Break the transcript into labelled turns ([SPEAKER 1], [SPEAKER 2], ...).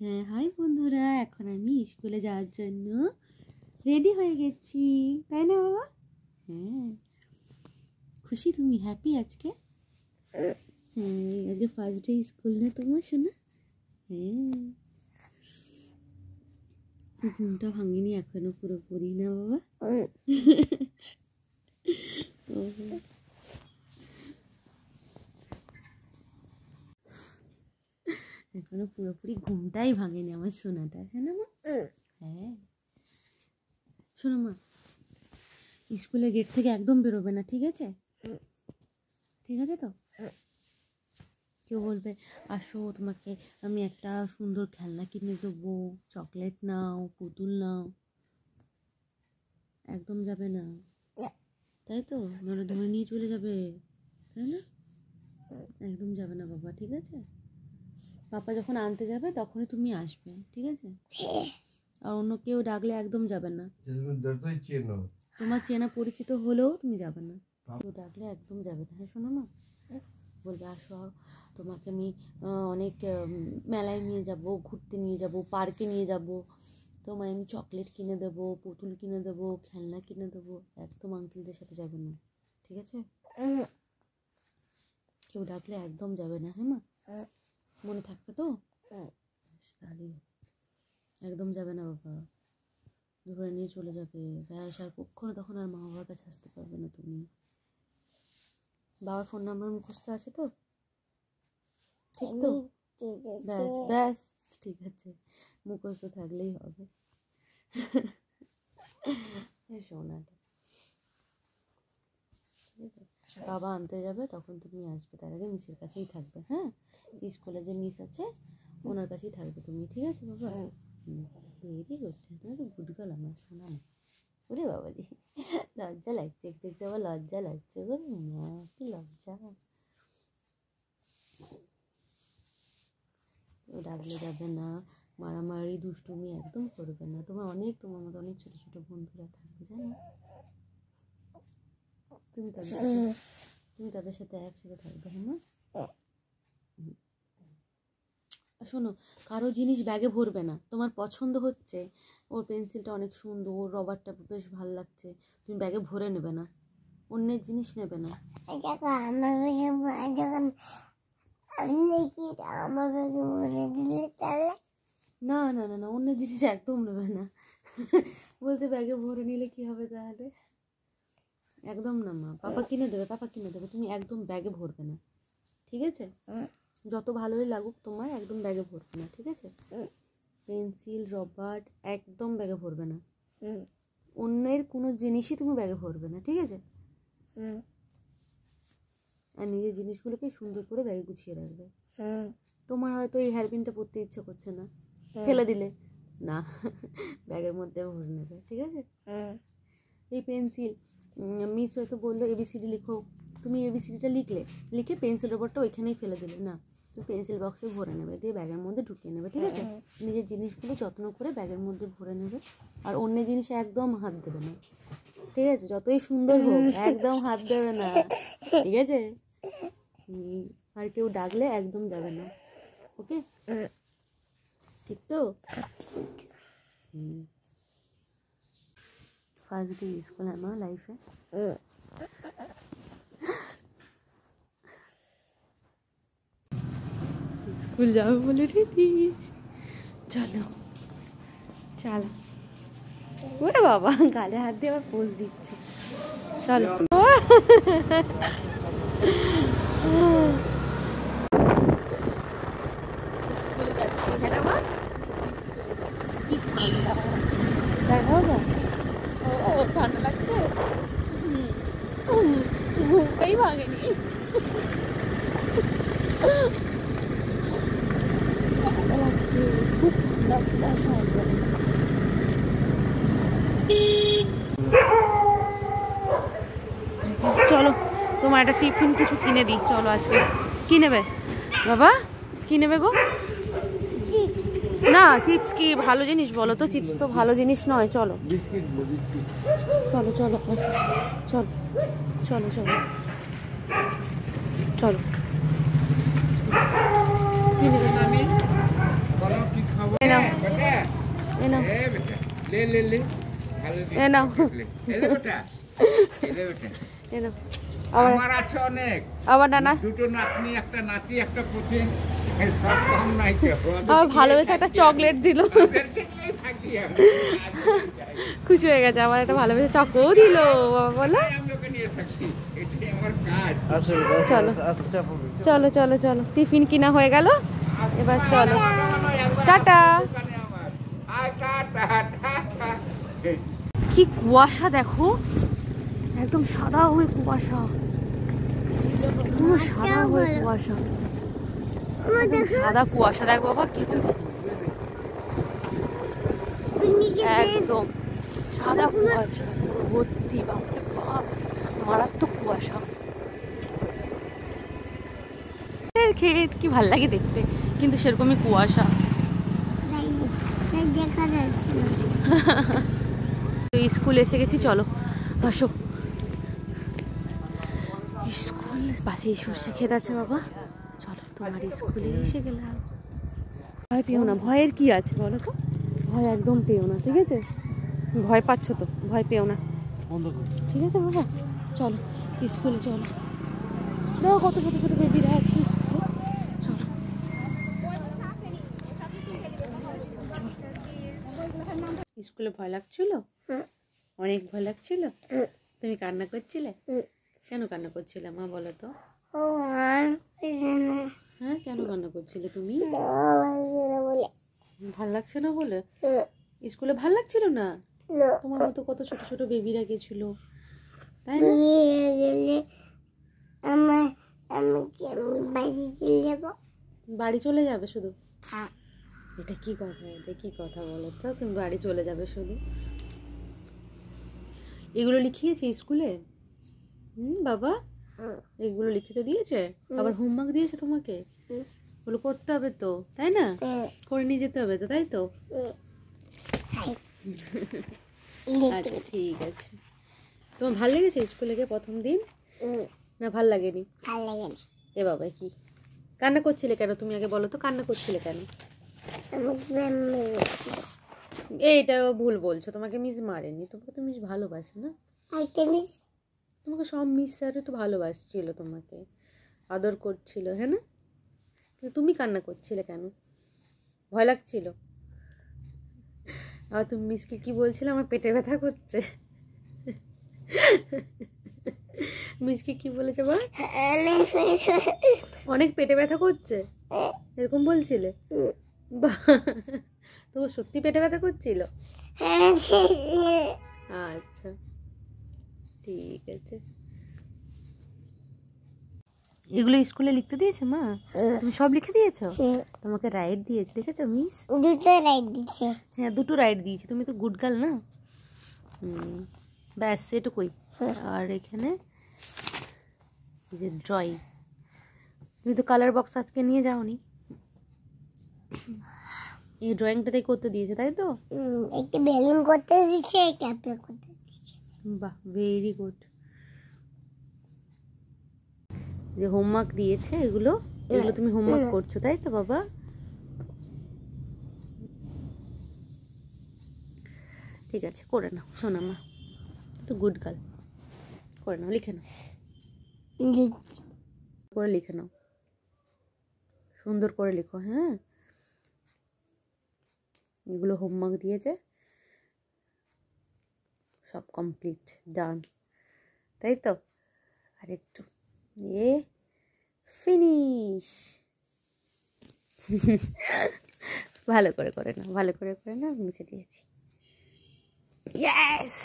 [SPEAKER 1] হ্যাঁ, হাই বন্ধুরা, এখন আমি স্কুলে যাওয়ার জন্য রেডি হয়ে গেছি, তাই না বাবা? হ্যাঁ, খুশি তুমি? হ্যাপি আজকে? হ্যাঁ, আজকে ফার্স্ট ডে স্কুল না তোমার শোনা? হ্যাঁ, ঘুমটা ভাঙিনি এখনো পুরোপুরি, না বাবা? এখনো পুরোপুরি ঘুমটাই ভাঙেনি আমার সোনাটা, হ্যাঁ না মা? হ্যাঁ, শোনো মা, স্কুলের গেট থেকে একদম বেরোবে না, ঠিক আছে? ঠিক আছে তো? কেউ বলবে আসো তোমাকে আমি একটা সুন্দর খেলনা কিনে দেবো, চকলেট নাও, পুতুল নাও, একদম যাবে না, তাই তো? নইলে ধরে নিয়ে চলে যাবে, তাই না? একদম যাবে না বাবা, ঠিক আছে? পাপা যখন আনতে যাবে তখনই তুমি আসবে, ঠিক আছে? আর অন্য কেউ ডাকলে একদম যাবে না। তোমার চেনা পরিচিত হলেও তুমি যাবে না, কেউ ডাকলে একদম যাবে না। হ্যাঁ শোনো না, বলবে আসো তোমাকে আমি অনেক মেলায় নিয়ে যাব, ঘুরতে নিয়ে যাব, পার্কে নিয়ে যাব, তোমায় আমি চকলেট কিনে দেবো, পুতুল কিনে দেবো, খেলনা কিনে দেবো। একদম আঙ্কেলদের সাথে যাবে না, ঠিক আছে? কেউ ডাকলে একদম যাবে না, হ্যাঁ মা? মনে থাকবে তো? তাহলে একদম যাবে না বাবা, ধরে নিয়ে চলে যাবে ব্যাস। আর কখনো তখন আর মা বাবার কাছে আসতে পারবে না তুমি। বাবার ফোন নাম্বার মুখস্থ আছে তো? ঠিক তো? ব্যাস ব্যাস, ঠিক আছে, মুখস্থ থাকলেই হবে। সোনাটা, ঠিক আছে? বাবা আনতে যাবে তখন তুমি আসবে, তার আগে মিসের কাছেই থাকবে। হ্যাঁ, স্কুলে যে মিস আছে ওনার কাছেই থাকবে তুমি, ঠিক আছে বাবা? ভেরি গুড, তুমি তো গুড গার্ল আমার সোনা। ওরে বাবালি, লজ্জা লাগছে, একটু একটু আবার লজ্জা লাগছে। ওরে মা, কি লজ্জা! ডাকলে যাবে না, মারামারি দুষ্টুমি একদম করবে না। তোমার মতো অনেক ছোটো ছোটো বন্ধুরা থাকবে, জানো? তুমি তাদের সাথে একসাথে থাকবে, হ্যাঁ মা? শোনো, কারো জিনিস ব্যাগে ভরবে না। তোমার পছন্দ হচ্ছে, ওর পেন্সিলটা অনেক সুন্দর, ওর রবারটা বেশ ভালো লাগছে, তুমি ব্যাগে ভরে নেবে না, অন্যের জিনিস নেবে না। না না না না, অন্যের জিনিস একদম নেবে না। বলছে ব্যাগে ভরে নিলে কি হবে তাহলে? একদম না মা, পাপা কিনে দেবে, তুমি একদম ব্যাগে ভরবে না, ঠিক আছে? যত ভালোই লাগুক তোমার, একদম ব্যাগে ভরবে না, ঠিক আছে? পেন্সিল, রবার একদম ব্যাগে ভরবে না, অন্যের কোনো জিনিসই তুমি ব্যাগে ভরবে না, ঠিক আছে? আর নিজের জিনিসগুলোকে সুন্দর করে ব্যাগে গুছিয়ে রাখবে। তোমার হয়তো এই হেয়ারপিনটা পরতে ইচ্ছা করছে না, ফেলে দিলে না, ব্যাগের মধ্যে ভরে নেবে, ঠিক আছে? এই পেন্সিল, মিস হয়তো বললো এবিসিডি লিখো, তুমি এবিসিডিটা লিখে পেন্সিল রবারটা ওইখানেই ফেলে দিলে না, তুমি পেন্সিল বক্সে ভরে নেবে, দিয়ে ব্যাগের মধ্যে ঢুকিয়ে নেবে, ঠিক আছে? নিজের জিনিসগুলো যত্ন করে ব্যাগের মধ্যে ভরে নেবে, আর অন্যের জিনিসে একদম হাত দেবে না, ঠিক আছে? যতই সুন্দর হোক একদম হাত দেবে না, ঠিক আছে? আর কেউ ডাকলে একদম যাবে না, ওকে? ঠিক তো? ফার্স্ট ডে স্কুল আমার লাইফে। স্কুল যাবো বলে রেডি, চলো চলো। ওরে বাবা, গালে হাত দিয়ে আবার পোজ দিচ্ছে, চলো। স্কুলে যাচ্ছি, হ্যাঁ বাবা, স্কুলে যাচ্ছি। কি ঠান্ডা, তাই না বাবা? ও ঠান্ডা লাগছে, ঘুমটাই ভাঙেনি। ঠান্ডা লাগছে, খুব ঠান্ডা ঠান্ডা। চলো তোমার একটা টিফিন কিছু কিনে দিই, চলো। আজকে কি নেবে বাবা? কি নেবে গো? না চিপস কি ভালো জিনিস বলো তো? চিপস তো ভালো জিনিস নয়, চলো চলো চলো চলো চলো চলো চলো। কি নেবে? নাও এ নাও এ নাও এ নাও
[SPEAKER 2] আমার আছে অনেক,
[SPEAKER 1] আবার নানা
[SPEAKER 2] দুটো নাতনি একটা নাতি একটা পুতি, সব কম নাই তো।
[SPEAKER 1] আমার ভালোবেসে একটা চকলেট দিল,
[SPEAKER 2] ওদেরকে নিয়েই থাকি আমি।
[SPEAKER 1] খুশি হয়ে গেছে। আমার একটা ভালোবেসে চকও দিল বাবা বলো।
[SPEAKER 2] আমি ওকে নিয়ে থাকি, এটাই আমার কাজ।
[SPEAKER 1] চলো চলো চলো চলো, টিফিন কিনা হয়ে গেল, এবার চলো টাটা।
[SPEAKER 2] দোকানে আমার আয় টাটা টাটা।
[SPEAKER 1] কি কুয়াশা দেখো, একদম সাদা হয়ে কুয়াশা, পুরো সাদা হয়ে কুয়াশা, একদম সাদা কুয়াশা। দেখ বাবা কি একদম সাদা কুয়াশা পুরো ভর্তি, বাপরে বাপ মারাত্মক কুয়াশা। ক্ষেত কি ভাল লাগে দেখতে, কিন্তু সেরকমই কুয়াশা,
[SPEAKER 3] দেখা যাচ্ছে না।
[SPEAKER 1] স্কুল এসে গেছি, চলো আসো। স্কুল পাশেই সর্ষে ক্ষেত আছে বাবা, চলো তোমার স্কুলে এসে গেলাম। ভয় পেও না, ভয়ের কি আছে বলো তো, ভয় একদম পেও না, ঠিক আছে? ভয় পাচ্ছ তো, ভয় পেও না, ঠিক আছে বাবা? চলো স্কুলে চলো, দেখো কত ছোট ছোট বেবিরা আছে স্কুলে, চলো। স্কুলে ভয় লাগছিল? অনেক ভয় লাগছিল? তুমি কান্না করছিলে? কেন কান্না করছিলে মা বলো তো? হ্যাঁ কেন কান্না করছিলে তুমি? ভাল লাগছে না বলে? স্কুলে ভাল লাগছিল না? তোমার মতো কত ছোট ছোট বেবিরা গেছিল, তাই না? বাড়ি চলে যাবে শুধু? এটা কি কথা, এটা কি কথা বলো তো, তুমি বাড়ি চলে যাবে শুধু? এগুলো লিখিয়েছে স্কুলে? বাবা এগুলো লিখিতে দিয়েছে? আবার হোমওয়ার্ক দিয়েছে তোমাকে? ওগুলো করতে হবে তো, তাই না? করে নিয়ে যেতে হবে তো, তাই তো? আচ্ছা ঠিক আছে। তোমার ভালো লেগেছে স্কুলে গিয়ে প্রথম দিন, না ভাল লাগেনি? এ বাবা কি কান্না করছিলে কেন তুমি আগে বলো তো, কান্না করছিলে কেন? এইটা ভুল বলছো, তোমাকে মিস মারেনি, তোমাকে তো মিস ভালোবাসে না? তোমাকে সব মিস স্যারও তো ভালোবাসছিল, তোমাকে আদর করছিল, হ্যাঁ না? কিন্তু তুমি কান্না করছিলে কেন? ভয় লাগছিল? আর তুমি মিসকে কি বলছিলে, আমার পেটে ব্যথা করছে? মিসকে কি বলেছে বল? অনেক পেটে ব্যথা করছে এরকম বলছিলে? বাহ, তোমার সত্যি পেটে ব্যথা করছিল? আচ্ছা ঠিক আছে। এগুলো স্কুলে লিখতে দিয়েছে মা? তুমি সব লিখে দিয়েছো? তোমাকে রাইট দিয়েছে দেখেছো মিস?
[SPEAKER 3] দুটো রাইট দিচ্ছে।
[SPEAKER 1] হ্যাঁ দুটো রাইট দিয়েছে, তুমি তো গুড গার্ল না? ব্যাস এটুকুই। আর এখানে এই যে ড্রয়িং, তুমি তো কালার বক্স আজকে নিয়ে যাওনি, এই ড্রয়িংটাতে করতে দিয়েছে তাই তো?
[SPEAKER 3] একটা বেলুন করতে দিচ্ছে, একটা অ্যাপেল করতে দিচ্ছে।
[SPEAKER 1] বাহ ভেরি গুড। যে হোমওয়ার্ক দিয়েছে এগুলো, এগুলো তুমি হোমওয়ার্ক করছো তাই তো বাবা? ঠিক আছে করে নাও শোনা মা, তো গুড গার্ল, করে নাও, লিখে নাও, করে লিখে নাও, সুন্দর করে লিখো। হ্যাঁ এগুলো হোমওয়ার্ক দিয়েছে, সব কমপ্লিট ডান, তাই তো? আর একটু এ ফিনিশ। ভালো করে নাও, ভালো করে নাও, মুছে দিয়েছি। ইয়েস।